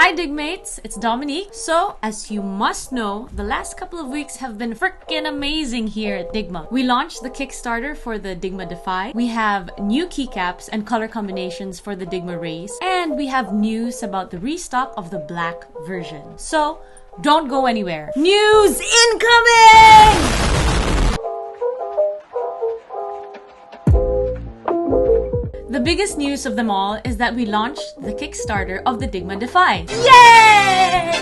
Hi Digmates, it's Dominique. So, as you must know, the last couple of weeks have been freaking amazing here at Dygma. We launched the Kickstarter for the Dygma Defy. We have new keycaps and color combinations for the Dygma Race. And we have news about the restock of the black version. So, don't go anywhere. News incoming! The biggest news of them all is that we launched the Kickstarter of the Dygma Defy. Yay!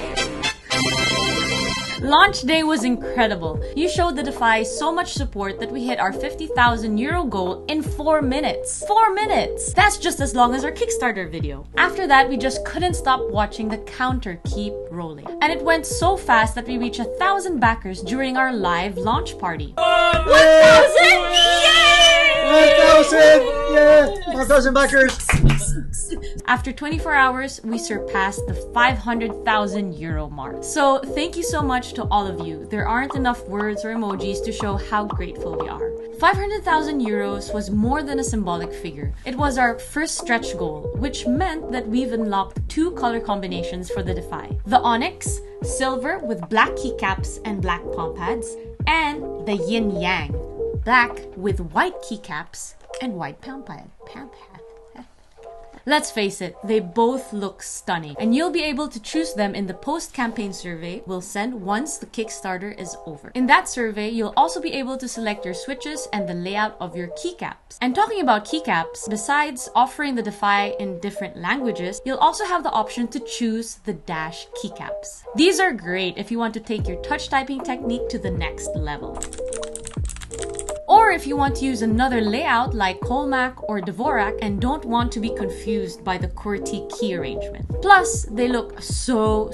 Launch day was incredible. You showed the Defy so much support that we hit our €50,000 goal in 4 minutes. 4 minutes! That's just as long as our Kickstarter video. After that, we just couldn't stop watching the counter keep rolling. And it went so fast that we reached 1,000 backers during our live launch party. 1,000! Yay! 1,000! Yeah! 1,000 backers! After 24 hours, we surpassed the €500,000 mark. So thank you so much to all of you. There aren't enough words or emojis to show how grateful we are. €500,000 was more than a symbolic figure. It was our first stretch goal, which meant that we've unlocked 2 color combinations for the Defy. The Onyx, silver with black keycaps and black palm pads, and the Yin Yang, black with white keycaps and white palm pad. Let's face it, they both look stunning, and you'll be able to choose them in the post-campaign survey we'll send once the Kickstarter is over. In that survey, you'll also be able to select your switches and the layout of your keycaps. And talking about keycaps, besides offering the Defy in different languages, you'll also have the option to choose the Dash Keycaps. These are great if you want to take your touch typing technique to the next level. Or if you want to use another layout like Colmac or Dvorak and don't want to be confused by the QWERTY key arrangement. Plus, they look so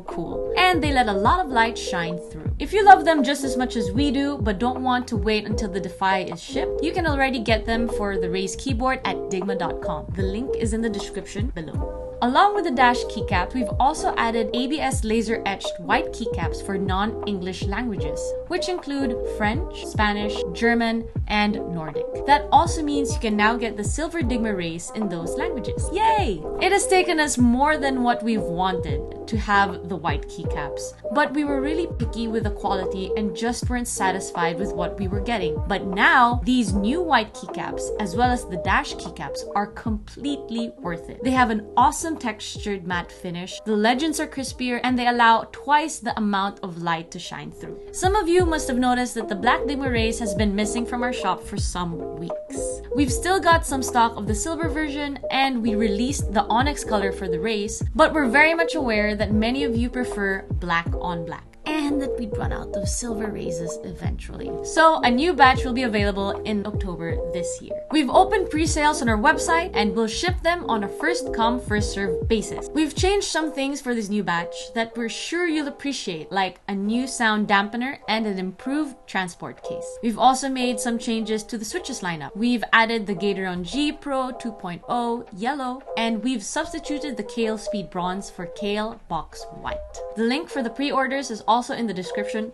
cool. And they let a lot of light shine through. If you love them just as much as we do, but don't want to wait until the Defy is shipped, you can already get them for the Raise keyboard at dygma.com. The link is in the description below. Along with the Dash keycaps, we've also added ABS laser-etched white keycaps for non-English languages, which include French, Spanish, German, and Nordic. That also means you can now get the Silver Dygma Race in those languages. Yay! It has taken us more than what we've wanted to have the white keycaps, but we were really picky with the quality and just weren't satisfied with what we were getting. But now, these new white keycaps, as well as the Dash keycaps, are completely worth it. They have an awesome textured matte finish, the legends are crispier, and they allow twice the amount of light to shine through. Some of you must have noticed that the Black Dygma Race has been missing from our shop for some weeks. We've still got some stock of the silver version, and we released the Onyx color for the race, but we're very much aware that many of you prefer black on black, and that we'd run out of silver races eventually. So a new batch will be available in October this year. We've opened pre-sales on our website and we'll ship them on a first come first serve basis. We've changed some things for this new batch that we're sure you'll appreciate, like a new sound dampener and an improved transport case. We've also made some changes to the switches lineup. We've added the Gateron G Pro 2.0 yellow, and we've substituted the Kale Speed Bronze for Kale Box White. The link for the pre-orders is also in the description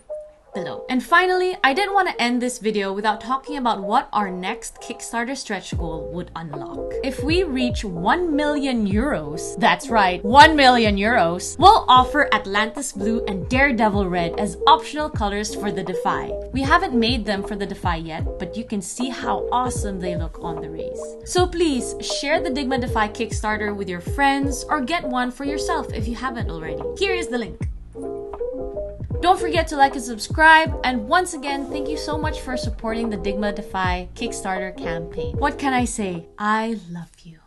below. And finally, I didn't want to end this video without talking about what our next Kickstarter stretch goal would unlock. If we reach €1 million, that's right, €1 million, we'll offer Atlantis Blue and Daredevil Red as optional colors for the Defy. We haven't made them for the Defy yet, but you can see how awesome they look on the race. So please, share the Dygma Defy Kickstarter with your friends or get one for yourself if you haven't already. Here is the link. Don't forget to like and subscribe, and once again, thank you so much for supporting the Dygma Defy Kickstarter campaign. What can I say? I love you.